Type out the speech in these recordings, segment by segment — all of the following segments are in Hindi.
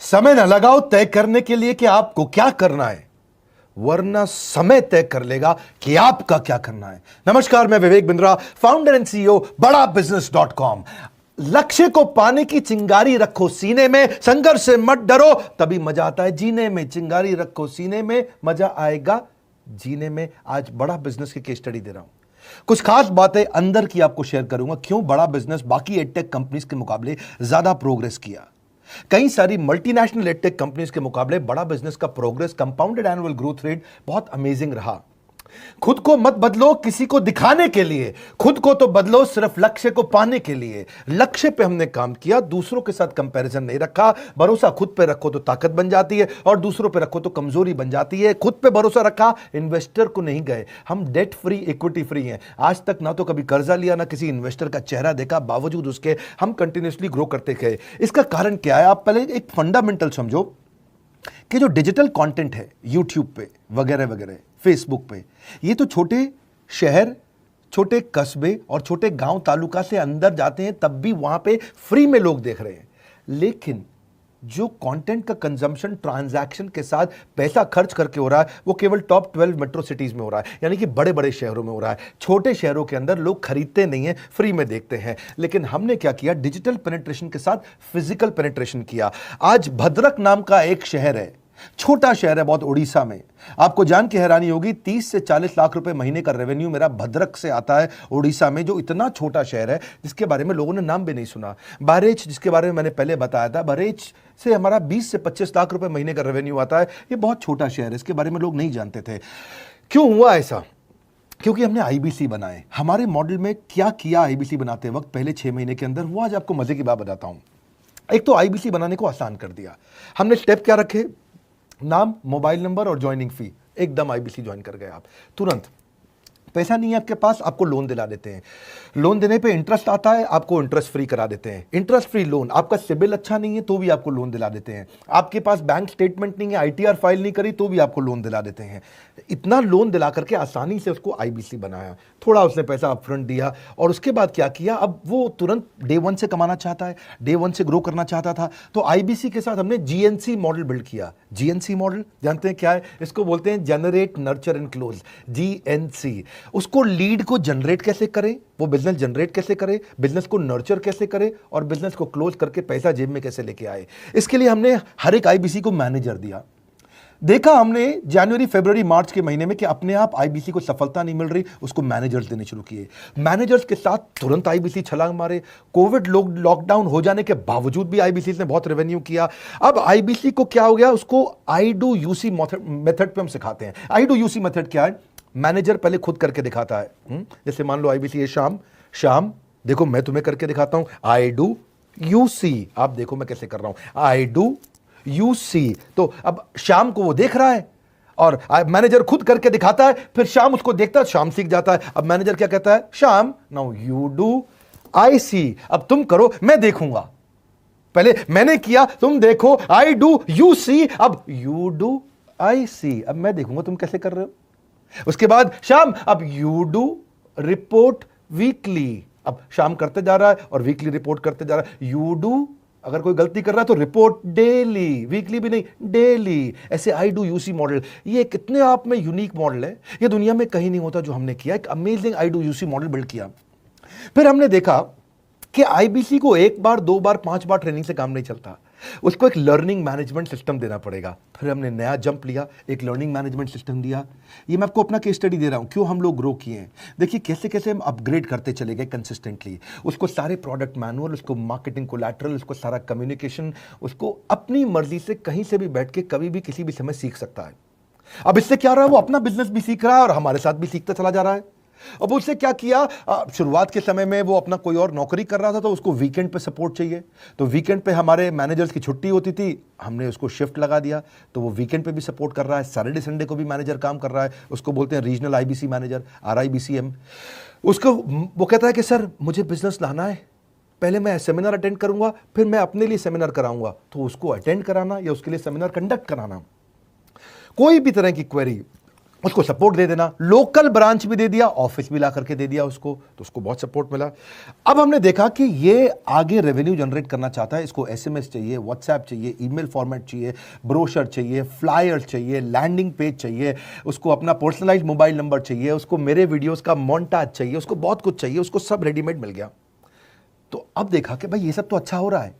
समय न लगाओ तय करने के लिए कि आपको क्या करना है, वरना समय तय कर लेगा कि आपका क्या करना है। नमस्कार, मैं Vivek Bindra, founder and CEO बड़ा बिजनेस .com। लक्ष्य को पाने की चिंगारी रखो सीने में, संघर्ष से मत डरो, तभी मजा आता है जीने में। चिंगारी रखो सीने में, मजा आएगा जीने में। आज बड़ा बिजनेस की केस स्टडी दे रहा हूं, कुछ खास बातें अंदर की आपको शेयर करूंगा, क्यों बड़ा बिजनेस बाकी एडटेक कंपनीज के मुकाबले ज्यादा प्रोग्रेस किया। कई सारी मल्टीनेशनल एडटेक कंपनीज के मुकाबले बड़ा बिजनेस का progress, compounded annual growth rate बहुत अमेजिंग रहा। खुद को मत बदलो किसी को दिखाने के लिए, खुद को तो बदलो सिर्फ लक्ष्य को पाने के लिए। लक्ष्य पे हमने काम किया, दूसरों के साथ कंपैरिजन नहीं रखा। भरोसा खुद पे रखो तो ताकत बन जाती है, और दूसरों पे रखो तो कमजोरी बन जाती है। खुद पे भरोसा रखा, इन्वेस्टर को नहीं गए। हम डेट फ्री, इक्विटी फ्री हैं। आज तक ना तो कभी कर्जा लिया, ना किसी इन्वेस्टर का चेहरा देखा, बावजूद उसके हम कंटिन्यूसली ग्रो करते गए। इसका कारण क्या है? आप पहले एक फंडामेंटल समझो कि जो डिजिटल कंटेंट है यूट्यूब पे वगैरह वगैरह, फेसबुक पे, ये तो छोटे शहर, छोटे कस्बे और छोटे गांव तालुका से अंदर जाते हैं, तब भी वहां पे फ्री में लोग देख रहे हैं। लेकिन जो कंटेंट का कंजम्पशन ट्रांजैक्शन के साथ पैसा खर्च करके हो रहा है, वो केवल टॉप 12 मेट्रो सिटीज में हो रहा है, यानी कि बड़े बड़े शहरों में हो रहा है। छोटे शहरों के अंदर लोग खरीदते नहीं हैं, फ्री में देखते हैं। लेकिन हमने क्या किया? डिजिटल पेनिट्रेशन के साथ फिजिकल पेनिट्रेशन किया। आज भद्रक नाम का एक शहर है, छोटा शहर है बहुत, उड़ीसा में। आपको जान के हैरानी होगी, 30 से 40 लाख रुपए महीने का रेवेन्यू मेरा भद्रक से आता है, उड़ीसा में, जो इतना छोटा शहर है जिसके बारे में लोगों ने नाम भी नहीं सुना। बहरेच, जिसके बारे में मैंने पहले बताया था, बहरेच से हमारा 20 से 25 लाख रुपए महीने का रेवेन्यू आता है। ये बहुत छोटा शहर है, इसके बारे में लोग नहीं जानते थे। क्यों हुआ ऐसा? क्योंकि हमने आईबीसी बनाए। हमारे मॉडल में क्या किया आईबीसी बनाते वक्त पहले 6 महीने के अंदर, वो आज आपको मजे की बात बताता हूं। एक तो आईबीसी बनाने को आसान कर दिया हमने। स्टेप क्या रखे? नाम, मोबाइल नंबर और ज्वाइनिंग फी, एकदम आईबीसी ज्वाइन कर गए आप तुरंत। पैसा नहीं है आपके पास, आपको लोन दिला देते हैं। लोन देने पे इंटरेस्ट आता है, आपको इंटरेस्ट फ्री करा देते हैं। Interest free loan. आपका सिबिल अच्छा नहीं है तो भी आपको लोन दिला देते हैं। आपके पास बैंक स्टेटमेंट नहीं है, आईटीआर फाइल नहीं करी तो भी आपको लोन दिला देते हैं। इतना लोन दिला करके आसानी से उसको आईबीसी बनाया। थोड़ा उसने पैसा अपफ्रंट दिया, और उसके बाद क्या किया? अब वो तुरंत डे 1 से कमाना चाहता है, डे 1 से ग्रो करना चाहता था। तो आईबीसी के साथ हमने जीएनसी मॉडल बिल्ड किया। जीएनसी मॉडल जानते हैं क्या है? इसको बोलते हैं generate, nurture and close, GNC. उसको लीड को जनरेट कैसे करें, वो बिजनेस जनरेट कैसे करे, बिजनेस को नर्चर कैसे करे, और बिजनेस को क्लोज करके पैसा जेब में कैसे लेके आए। इसके लिए हमने हर एक आईबीसी को मैनेजर दिया। देखा हमने जनवरी, फरवरी, मार्च के महीने में कि अपने आप आईबीसी को सफलता नहीं मिल रही, उसको मैनेजर्स देने शुरू किए। मैनेजर्स के साथ तुरंत आईबीसी छलांग मारे। कोविड लॉकडाउन हो जाने के बावजूद भी आईबीसी ने बहुत रेवेन्यू किया। अब आईबीसी को क्या हो गया? उसको आई डू यूसी मेथड पे हम सिखाते हैं। आई डू यूसी मेथड क्या है? मैनेजर पहले खुद करके दिखाता है। जैसे मान लो आईबीसी है, शाम देखो मैं तुम्हें करके दिखाता हूं, आई डू यू सी। आप देखो मैं कैसे कर रहा हूं, आई डू यू सी। तो अब शाम को वो देख रहा है, और मैनेजर खुद करके दिखाता है, फिर शाम उसको देखता है, शाम सीख जाता है। अब मैनेजर क्या कहता है? शाम, नाउ यू डू, आई सी। अब तुम करो, मैं देखूंगा। पहले मैंने किया, तुम देखो, आई डू यू सी, अब यू डू आई सी, अब मैं देखूंगा तुम कैसे कर रहे हो। उसके बाद शाम, अब यू डू रिपोर्ट वीकली। अब शाम करते जा रहा है और वीकली रिपोर्ट करते जा रहा है। यू डू, अगर कोई गलती कर रहा है तो रिपोर्ट डेली, वीकली भी नहीं, डेली। ऐसे आई डू यूसी मॉडल, ये कितने आप में यूनिक मॉडल है, ये दुनिया में कहीं नहीं होता जो हमने किया। एक amazing I do UC model build किया। फिर हमने देखा कि आईबीसी को 1 बार, 2 बार, 5 बार ट्रेनिंग से काम नहीं चलता, उसको एक लर्निंग मैनेजमेंट सिस्टम देना पड़ेगा। फिर हमने नया जंप लिया, एक लर्निंग मैनेजमेंट सिस्टम दिया। ये मैं आपको अपना केस स्टडी दे रहा हूं, क्यों हम लोग ग्रो किए हैं। देखिए कैसे कैसे हम अपग्रेड करते चले गए कंसिस्टेंटली। उसको सारे प्रोडक्ट मैनुअल, उसको मार्केटिंग कोलैटरल, उसको सारा कम्युनिकेशन, उसको अपनी मर्जी से कहीं से भी बैठ के कभी भी किसी भी समय सीख सकता है। अब इससे क्या रहा है? वो अपना बिजनेस भी सीख रहा है और हमारे साथ भी सीखता चला जा रहा है। अब उससे क्या किया? शुरुआत के समय में वो अपना कोई और नौकरी कर रहा था, तो उसको वीकेंड पे सपोर्ट चाहिए। तो वीकेंड पे हमारे मैनेजर्स की छुट्टी होती थी, हमने उसको शिफ्ट लगा दिया, तो वो वीकेंड पे भी सपोर्ट कर रहा है। सैटरडे संडे को भी मैनेजर काम कर रहा है, उसको बोलते हैं रीजनल आईबीसी मैनेजर, RIBCM। उसको वो कहता है कि सर मुझे बिजनेस लाना है, पहले मैं सेमिनार अटेंड करूंगा, फिर मैं अपने लिए सेमिनार कराऊंगा। तो उसको अटेंड कराना या उसके लिए सेमिनार कंडक्ट कराना, कोई भी तरह की क्वेरी, उसको सपोर्ट दे देना, लोकल ब्रांच भी दे दिया, ऑफिस भी ला करके दे दिया उसको, तो उसको बहुत सपोर्ट मिला। अब हमने देखा कि ये आगे रेवेन्यू जनरेट करना चाहता है, इसको एसएमएस चाहिए, व्हाट्सएप चाहिए, ईमेल फॉर्मेट चाहिए, ब्रोशर चाहिए, फ्लायर चाहिए, लैंडिंग पेज चाहिए, उसको अपना पर्सनलाइज्ड मोबाइल नंबर चाहिए, उसको मेरे वीडियोस का मोन्टाज चाहिए, उसको बहुत कुछ चाहिए, उसको सब रेडीमेड मिल गया। तो अब देखा कि भाई ये सब तो अच्छा हो रहा है,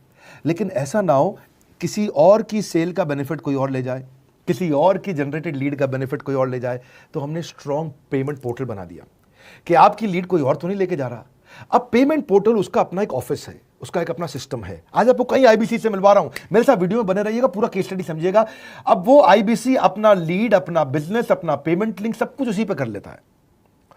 लेकिन ऐसा ना हो किसी और की सेल का बेनिफिट कोई और ले जाए, किसी और की जनरेटेड लीड का बेनिफिट कोई और ले जाए। तो हमने स्ट्रॉन्ग पेमेंट पोर्टल बना दिया कि आपकी लीड कोई और तो नहीं लेके जा रहा। अब पेमेंट पोर्टल उसका अपना एक ऑफिस है, उसका एक अपना सिस्टम है। आज आपको कई आईबीसी से मिलवा रहा हूं, मेरे साथ वीडियो में बने रहिएगा, पूरा केस स्टडी समझिएगा। अब वो आईबीसी अपना लीड, अपना बिजनेस, अपना पेमेंट लिंक सब कुछ उसी पे कर लेता है।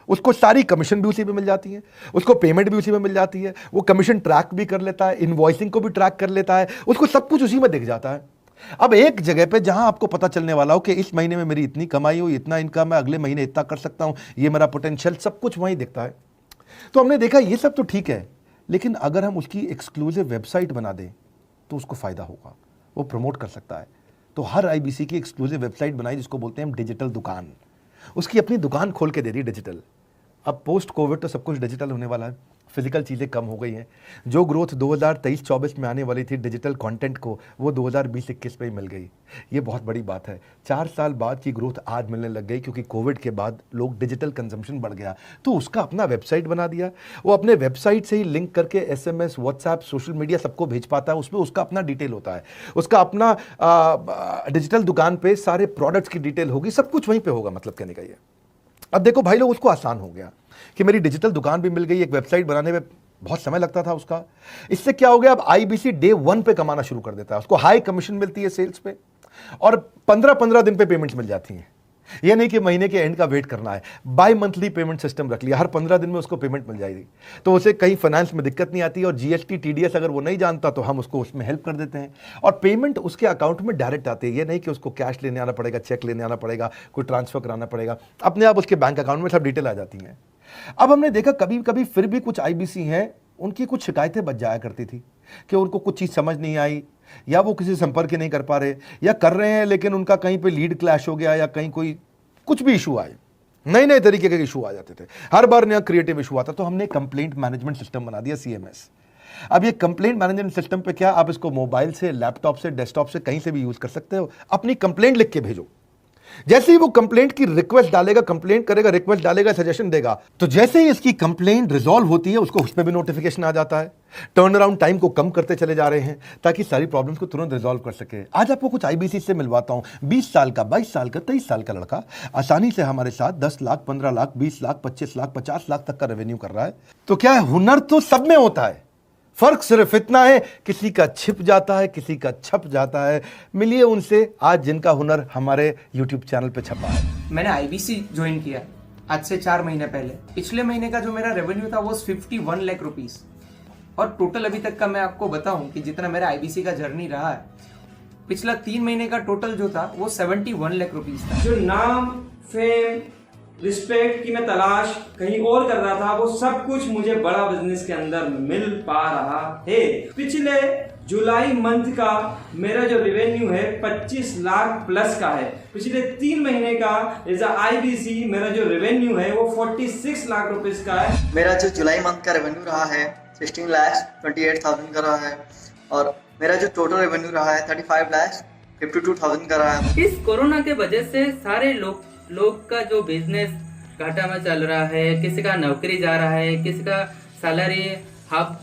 उसको सारी कमीशन भी उसी पे मिल जाती है, उसको पेमेंट भी उसी में मिल जाती है, वो कमीशन ट्रैक भी कर लेता है, इनवॉइसिंग को भी ट्रैक कर लेता है, उसको सब कुछ उसी में दिख जाता है। अब एक जगह पे जहां आपको पता चलने वाला हो कि इस महीने में मेरी इतनी कमाई हो, इतना इनकम है, अगले महीने इतना कर सकता हूं, ये मेरा पोटेंशियल, सब कुछ वहीं दिखता है। तो हमने देखा ये सब तो ठीक है, लेकिन अगर हम उसकी एक्सक्लूसिव वेबसाइट बना दें तो उसको फायदा होगा, वो प्रमोट कर सकता है। तो हर आईबीसी की एक्सक्लूसिव वेबसाइट बनाई, जिसको बोलते हैं हम डिजिटल दुकान। उसकी अपनी दुकान खोल के दे दी डिजिटल। अब पोस्ट कोविड तो सब कुछ डिजिटल होने वाला है, फिजिकल चीज़ें कम हो गई हैं। जो ग्रोथ 2023-24 में आने वाली थी डिजिटल कंटेंट को, वो 2020-21 में ही मिल गई। ये बहुत बड़ी बात है। 4 साल बाद की ग्रोथ आज मिलने लग गई, क्योंकि कोविड के बाद लोग डिजिटल कंजम्पशन बढ़ गया। तो उसका अपना वेबसाइट बना दिया, वो अपने वेबसाइट से ही लिंक करके एसएमएस, व्हाट्सएप, सोशल मीडिया सबको भेज पाता है। उसमें उसका अपना डिटेल होता है, उसका अपना डिजिटल दुकान पे सारे प्रोडक्ट्स की डिटेल होगी, सब कुछ वहीं पर होगा। मतलब कहने का ये, अब देखो भाई लोग, उसको आसान हो गया कि मेरी डिजिटल दुकान भी मिल गई। एक वेबसाइट बनाने में बहुत समय लगता था उसका। इससे क्या हो गया, अब आईबीसी डे 1 पे कमाना शुरू कर देता है। उसको हाई कमीशन मिलती है सेल्स पे, और 15-15 दिन पे पेमेंट्स मिल जाती हैं। ये नहीं कि महीने के एंड का वेट करना है, बाई मंथली पेमेंट सिस्टम रख लिया, हर 15 दिन में उसको पेमेंट मिल जाएगी। तो उसे कहीं फाइनेंस में दिक्कत नहीं आती, और जीएसटी, टीडीएस अगर वो नहीं जानता तो हम उसको उसमें हेल्प कर देते हैं, और पेमेंट उसके अकाउंट में डायरेक्ट आती है। ये नहीं कि उसको कैश लेने आना पड़ेगा, चेक लेने आना पड़ेगा, कोई ट्रांसफर कराना पड़ेगा, अपने आप उसके बैंक अकाउंट में सब डिटेल आ जाती हैं। अब हमने देखा कभी कभी फिर भी कुछ आईबीसी हैं, उनकी कुछ शिकायतें बच जाया करती थी कि उनको कुछ चीज़ समझ नहीं आई, या वो किसी संपर्क ही नहीं कर पा रहे, या कर रहे हैं लेकिन उनका कहीं पे लीड क्लैश हो गया, या कहीं कोई कुछ भी इशू आए, नए नए तरीके के इशू आ जाते थे, हर बार नया क्रिएटिव इशू आता। तो हमने कंप्लेंट मैनेजमेंट सिस्टम बना दिया, सीएमएस। अब ये कंप्लेंट मैनेजमेंट सिस्टम पे क्या, आप इसको मोबाइल से, लैपटॉप से, डेस्कटॉप से, कहीं से भी यूज कर सकते हो। अपनी कंप्लेंट लिख के भेजो, जैसे ही वो कंप्लेंट की रिक्वेस्ट डालेगा, कंप्लेंट करेगा, रिक्वेस्ट डालेगा, सजेशन देगा, तो जैसे ही इसकी कंप्लेंट रिजॉल्व होती है, उसको उस पर भी नोटिफिकेशन आ जाता है। टर्न अराउंड टाइम को कम करते चले जा रहे हैं, ताकि सारी प्रॉब्लम्स को तुरंत रिजॉल्व कर सके। आज आपको कुछ आईबीसी से मिलवाता हूं। 20 साल का, 22 साल का, 23 साल का लड़का आसानी से हमारे साथ 10 लाख, 15 लाख, 20 लाख, 25 लाख, 50 लाख तक का रेवेन्यू कर रहा है। तो क्या है, हुनर तो सब में होता है, फर्क सिर्फ इतना है, किसी का छिप जाता है, किसी का छप जाता है। मिलिए उनसे आज, जिनका हुनर हमारे YouTube चैनल पे छपा है। मैंने आईबीसी ज्वाइन किया आज से 4 महीने पहले। पिछले महीने का जो मेरा रेवेन्यू था वो 51 लाख रुपीस, और टोटल अभी तक का मैं आपको बताऊं कि जितना मेरा आईबीसी का जर्नी रहा है, पिछला 3 महीने का टोटल जो था वो 71 लाख रुपीस था। जो नाम, फेम, रिस्पेक्ट की मैं तलाश कहीं और कर रहा था, वो सब कुछ मुझे बड़ा बिजनेस के अंदर मिल पा रहा है। पिछले जुलाई मंथ का मेरा जो रेवेन्यू है 25 लाख प्लस का है। पिछले 3 महीने का एज आईबीसी मेरा जो रेवेन्यू है वो 46 लाख रुपीस का है। मेरा जो जुलाई मंथ का रेवेन्यू रहा है 16,28,000 का रहा है, और मेरा जो टोटल रेवेन्यू रहा है 35,52,000 का रहा है। इस कोरोना के वजह से सारे लोग का जो बिजनेस घाटा में चल रहा है, किसी का नौकरी जा रहा है, किसी का सैलरी हाफ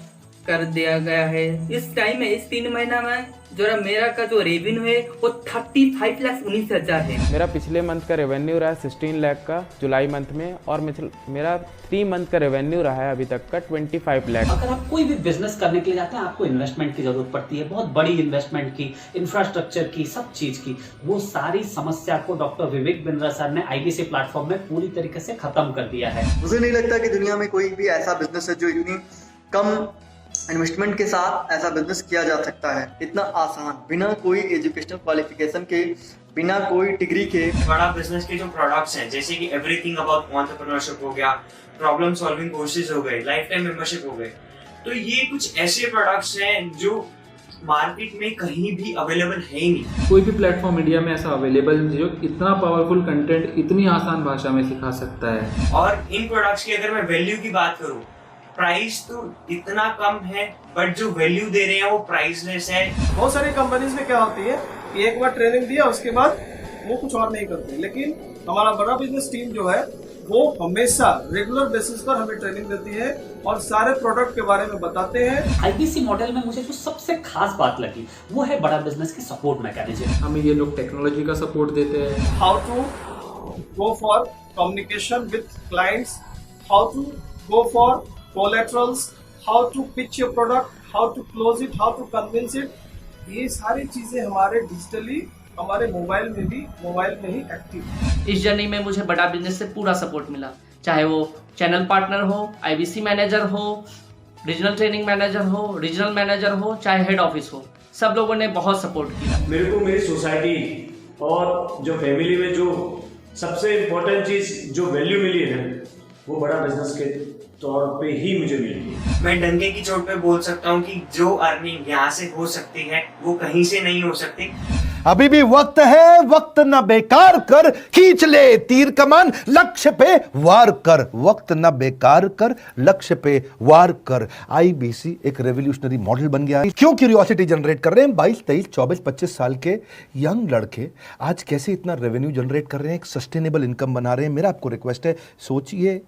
कर दिया गया है। इस टाइम में, इस 3 महीना में जो मेरा का जो रेवेन्यू है वो 35,19,000 है। मेरा पिछले मंथ का रेवेन्यू रहा है 16 लाख का जुलाई मंथ में, और मेरा 3 मंथ का रेवेन्यू रहा है अभी तक का 25 लाख। अगर आप कोई भी बिजनेस करने के लिए जाते हैं, आपको इन्वेस्टमेंट की जरूरत पड़ती है, बहुत बड़ी इन्वेस्टमेंट की, इंफ्रास्ट्रक्चर की, सब चीज की। वो सारी समस्या को डॉक्टर विवेक बिंद्रा सर ने आईबीसी प्लेटफॉर्म में पूरी तरीके से खत्म कर दिया है। मुझे नहीं लगता कि दुनिया में कोई भी ऐसा बिजनेस है जो इतनी कम इन्वेस्टमेंट के साथ ऐसा बिजनेस किया जा सकता है, इतना आसान, बिना कोई एजुकेशनल क्वालिफिकेशन के, बिना कोई डिग्री के। बड़ा बिजनेस के जो प्रोडक्ट्स हैं, जैसे कि एवरीथिंग अबाउट एंटरप्रेन्योरशिप हो गया, प्रॉब्लम सॉल्विंग कोर्सेज हो गए, लाइफ टाइम मेंबरशिप हो गए, तो ये कुछ ऐसे प्रोडक्ट्स हैं जो मार्केट में कहीं भी अवेलेबल है ही नहीं। कोई भी प्लेटफॉर्म इंडिया में ऐसा अवेलेबल नहीं जो इतना पावरफुल कंटेंट इतनी आसान भाषा में सिखा सकता है। और इन प्रोडक्ट्स की अगर मैं वैल्यू की बात करूं, प्राइस तो इतना कम है बट जो वैल्यू दे रहे हैं वो प्राइसलेस है। बहुत सारी कंपनीज में क्या होती है कि एक बार ट्रेनिंग दिया उसके बाद वो कुछ और नहीं करते, लेकिन हमारा बड़ा बिजनेस टीम जो है वो हमेशा रेगुलर बेसिस पर हमें ट्रेनिंग देती है और सारे प्रोडक्ट के बारे में बताते हैं। आईबीसी मॉडल में मुझे जो सबसे खास बात लगी वो है बड़ा बिजनेस की सपोर्ट मैकेनिज्म। हमें ये लोग टेक्नोलॉजी का सपोर्ट देते हैं। How to go for communication with clients, how to go for collaterals, how to pitch your product, how to close it, how to convince it, ये सारी चीजें हमारे डिजिटली हमारे मोबाइल में ही एक्टिव है। इस जर्नी में मुझे बड़ा बिजनेस से पूरा सपोर्ट मिला, चाहे वो चैनल पार्टनर हो, आईबीसी मैनेजर हो, रीजनल ट्रेनिंग मैनेजर हो, रीजनल मैनेजर हो, चाहे हेड ऑफिस हो, सब लोगों ने बहुत सपोर्ट किया। मेरे को मेरी सोसाइटी और जो फैमिली में जो सबसे इम्पोर्टेंट चीज़ जो वैल्यू मिली है वो बड़ा बिजनेस के तौर पे ही मुझे मिली है। मैं डंके की चोट पे बोल सकता हूँ कि जो अर्निंग यहाँ से हो सकती है वो कहीं से नहीं हो सकती। अभी भी वक्त है, वक्त न बेकार कर, खींच ले तीर कमान, लक्ष्य पे वार कर, वक्त न बेकार कर, लक्ष्य पे वार कर। आईबीसी एक रेवोल्यूशनरी मॉडल बन गया है। क्यों क्यूरियोसिटी जनरेट कर रहे हैं 22, 23, 24, 25 साल के यंग लड़के आज कैसे इतना रेवेन्यू जनरेट कर रहे हैं, एक सस्टेनेबल इनकम बना रहे हैं। मेरा आपको रिक्वेस्ट है, सोचिए,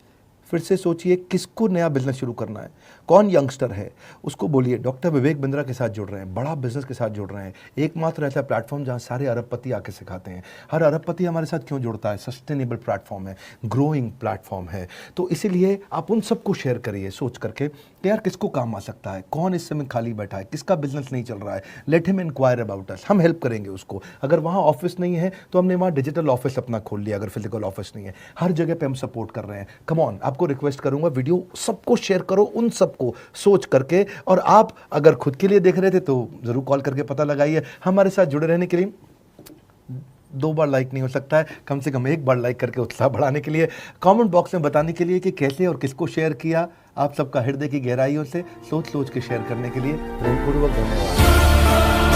फिर से सोचिए, किसको नया बिजनेस शुरू करना है, कौन यंगस्टर है, उसको बोलिए डॉक्टर विवेक बिंद्रा के साथ जुड़ रहे हैं, बड़ा बिजनेस के साथ जुड़ रहे हैं। एकमात्र ऐसा प्लेटफॉर्म जहां सारे अरबपति आके सिखाते हैं। हर अरबपति हमारे साथ क्यों जुड़ता है? सस्टेनेबल प्लेटफॉर्म है, ग्रोइंग प्लेटफॉर्म है। तो इसीलिए आप उन सबको शेयर करिए सोच करके कि यार किसको काम आ सकता है, कौन इस समय खाली बैठा है, किसका बिजनेस नहीं चल रहा है, let him inquire about us, हम हेल्प करेंगे उसको। अगर वहाँ ऑफिस नहीं है तो हमने वहाँ डिजिटल ऑफिस अपना खोल लिया, अगर फिजिकल ऑफिस नहीं है, हर जगह पे हम सपोर्ट कर रहे हैं। कम ऑन, आपको रिक्वेस्ट करूंगा वीडियो सबको शेयर करो, उन सबको सोच करके। और आप अगर खुद के लिए देख रहे थे तो जरूर कॉल करके पता लगाइए। हमारे साथ जुड़े रहने के लिए 2 बार लाइक नहीं हो सकता है, कम से कम 1 बार लाइक करके उत्साह बढ़ाने के लिए, कमेंट बॉक्स में बताने के लिए कि कैसे और किसको शेयर किया। आप सबका हृदय की गहराइयों से सोच सोच के शेयर करने के लिए प्रेमपूर्वक धन्यवाद।